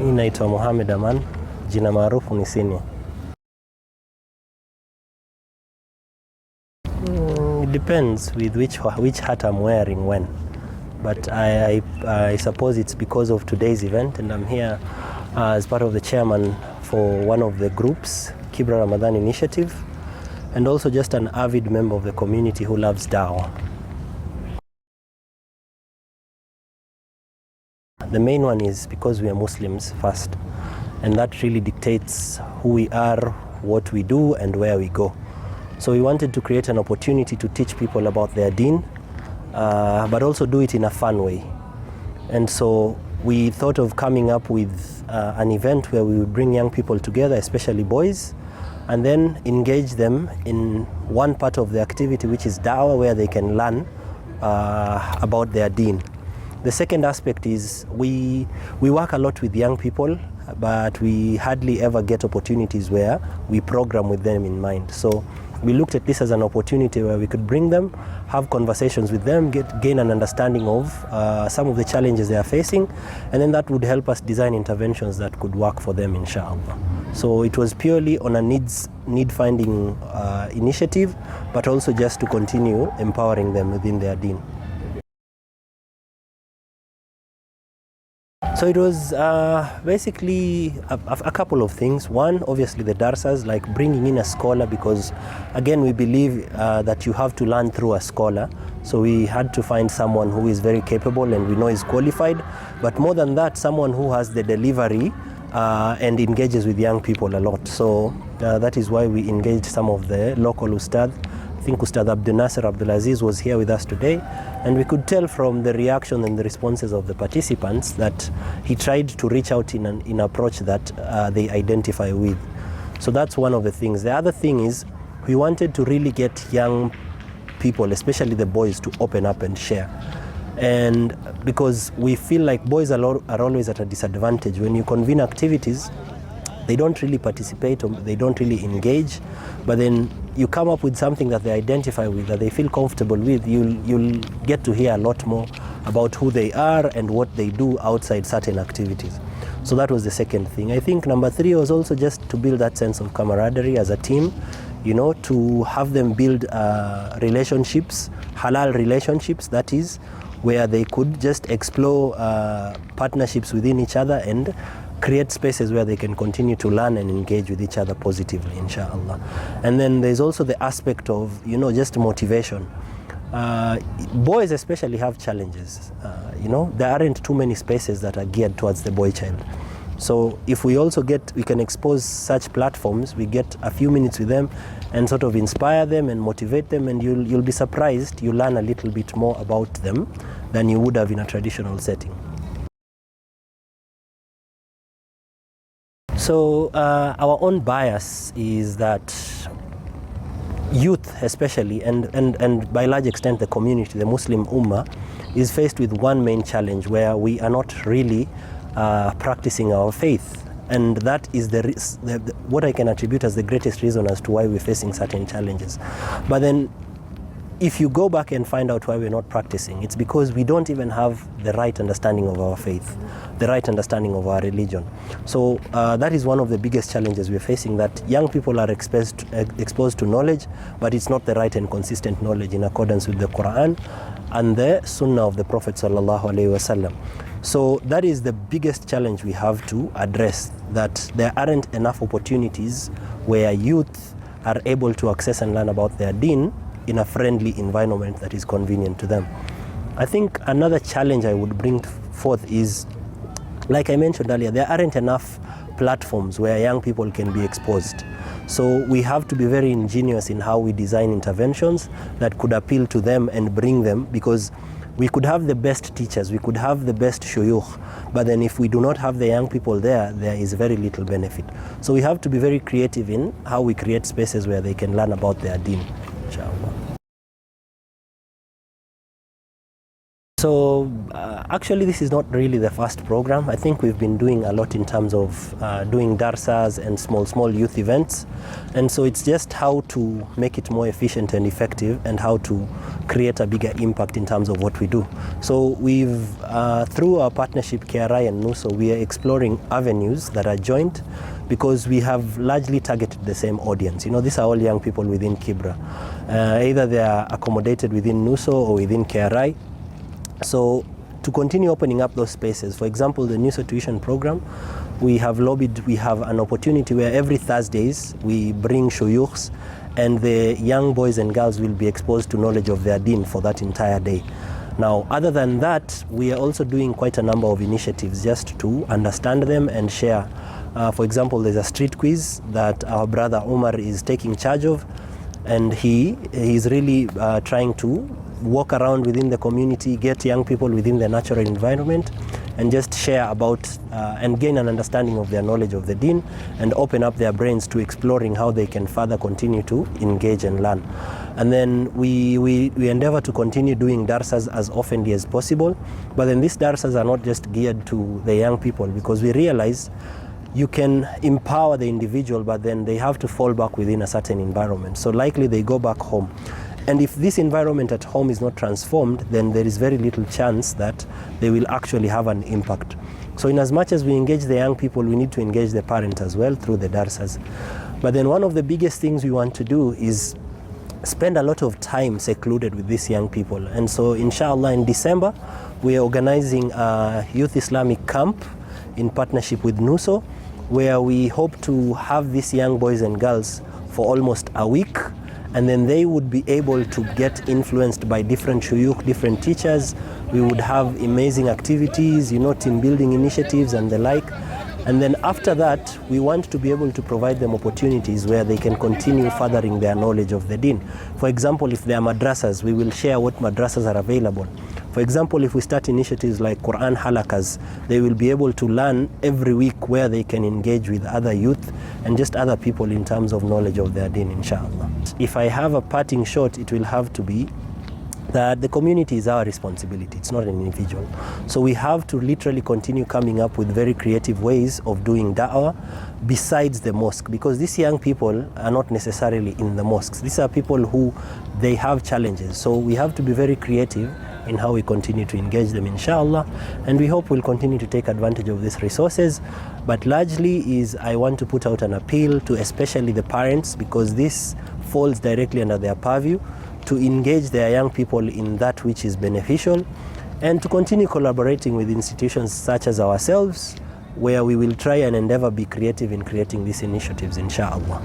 Mimi naitwa Mohamed Aman, jina maarufu ni Senior. It depends with which hat I'm wearing when. But I suppose it's because of today's event, and I'm here as part of the chairman for one of the groups, Kibra Ramadan initiative, and also just an avid member of the community who loves dawah. The main one is because we are Muslims first, and that really dictates who we are, what we do, and where we go. So we wanted to create an opportunity to teach people about their deen, but also do it in a fun way. And so we thought of coming up with an event where we would bring young people together, especially boys, and then engage them in one part of the activity, which is dawah, where they can learn about their deen. The second aspect is we work a lot with young people, but we hardly ever get opportunities where we program with them in mind. So we looked at this as an opportunity where we could bring them, have conversations with them, gain an understanding of some of the challenges they are facing, and then that would help us design interventions that could work for them, inshallah. So it was purely on a need-finding initiative, but also just to continue empowering them within their deen. So it was basically a couple of things. One, obviously the darsas, like bringing in a scholar, because again we believe that you have to learn through a scholar. So we had to find someone who is very capable and we know is qualified, but more than that, someone who has the delivery and engages with young people a lot. So that is why we engaged some of the local ustad. I think Ustad Abdul Nasser Abdul Aziz was here with us today, and we could tell from the reaction and the responses of the participants that he tried to reach out in an approach that they identify with. So that's one of the things. The other thing is we wanted to really get young people, especially the boys, to open up and share. And because we feel like boys are always at a disadvantage. When you convene activities, they don't really participate, or they don't really engage, but then you come up with something that they identify with, that they feel comfortable with, you'll get to hear a lot more about who they are and what they do outside certain activities. So that was the second thing. I think number 3 was also just to build that sense of camaraderie as a team, you know, to have them build relationships, halal relationships, that is, where they could just explore partnerships within each other and create spaces where they can continue to learn and engage with each other positively, inshallah. And then there's also the aspect of, you know, just motivation. Boys especially have challenges. You know, there aren't too many spaces that are geared towards the boy child. So if we can expose such platforms, we get a few minutes with them and sort of inspire them and motivate them, and you'll be surprised, you learn a little bit more about them than you would have in a traditional setting. So our own bias is that youth especially, and by large extent the community, the Muslim Ummah, is faced with one main challenge where we are not really practicing our faith. And that is what I can attribute as the greatest reason as to why we're facing certain challenges. But then if you go back and find out why we're not practicing, it's because we don't even have the right understanding of our faith, the right understanding of our religion. So that is one of the biggest challenges we're facing, that young people are exposed to knowledge, but it's not the right and consistent knowledge in accordance with the Quran and the Sunnah of the Prophet sallallahu alaihi wasallam. So that is the biggest challenge we have to address, that there aren't enough opportunities where youth are able to access and learn about their deen in a friendly environment that is convenient to them. I think another challenge I would bring forth is, like I mentioned earlier, there aren't enough platforms where young people can be exposed. So we have to be very ingenious in how we design interventions that could appeal to them and bring them, because we could have the best teachers, we could have the best shuyukh, but then if we do not have the young people there is very little benefit. So we have to be very creative in how we create spaces where they can learn about their deen, inshallah. So actually this is not really the first program. I think we've been doing a lot in terms of doing darsas and small youth events, and so it's just how to make it more efficient and effective and how to create a bigger impact in terms of what we do. So we've through our partnership KRI and NUSO, we are exploring avenues that are joint because we have largely targeted the same audience. You know, these are all young people within Kibra. Either they are accommodated within NUSO or within KRI. So to continue opening up those spaces, for example, the NUSO tuition program, we have an opportunity where every Thursdays we bring shuyukhs and the young boys and girls will be exposed to knowledge of their deen for that entire day. Now, other than that, we are also doing quite a number of initiatives just to understand them and share. For example, there's a street quiz that our brother Umar is taking charge of, and he's really trying to walk around within the community, get young people within the natural environment, and just share about and gain an understanding of their knowledge of the deen and open up their brains to exploring how they can further continue to engage and learn. And then we endeavor to continue doing darsas as oftenly as possible, but then these darsas are not just geared to the young people, because we realize you can empower the individual, but then they have to fall back within a certain environment. So likely they go back home. And if this environment at home is not transformed, then there is very little chance that they will actually have an impact. So in as much as we engage the young people, we need to engage the parents as well through the darsas. But then one of the biggest things we want to do is spend a lot of time secluded with these young people. And so inshallah in December, we are organizing a youth Islamic camp in partnership with NUSO, where we hope to have these young boys and girls for almost a week, and then they would be able to get influenced by different shuyukh, different teachers. We would have amazing activities, you know, team building initiatives and the like. And then after that, we want to be able to provide them opportunities where they can continue furthering their knowledge of the deen. For example, if there are madrasas, we will share what madrasas are available. For example, if we start initiatives like Quran halakas, they will be able to learn every week where they can engage with other youth and just other people in terms of knowledge of their deen, inshallah. If I have a parting shot, it will have to be that the community is our responsibility, it's not an individual. So we have to literally continue coming up with very creative ways of doing da'wah besides the mosque, because these young people are not necessarily in the mosques. These are people who, they have challenges. So we have to be very creative in how we continue to engage them, inshallah, and we hope we'll continue to take advantage of these resources. But largely is I want to put out an appeal to especially the parents, because this falls directly under their purview, to engage their young people in that which is beneficial, and to continue collaborating with institutions such as ourselves, where we will try and endeavor be creative in creating these initiatives, inshallah.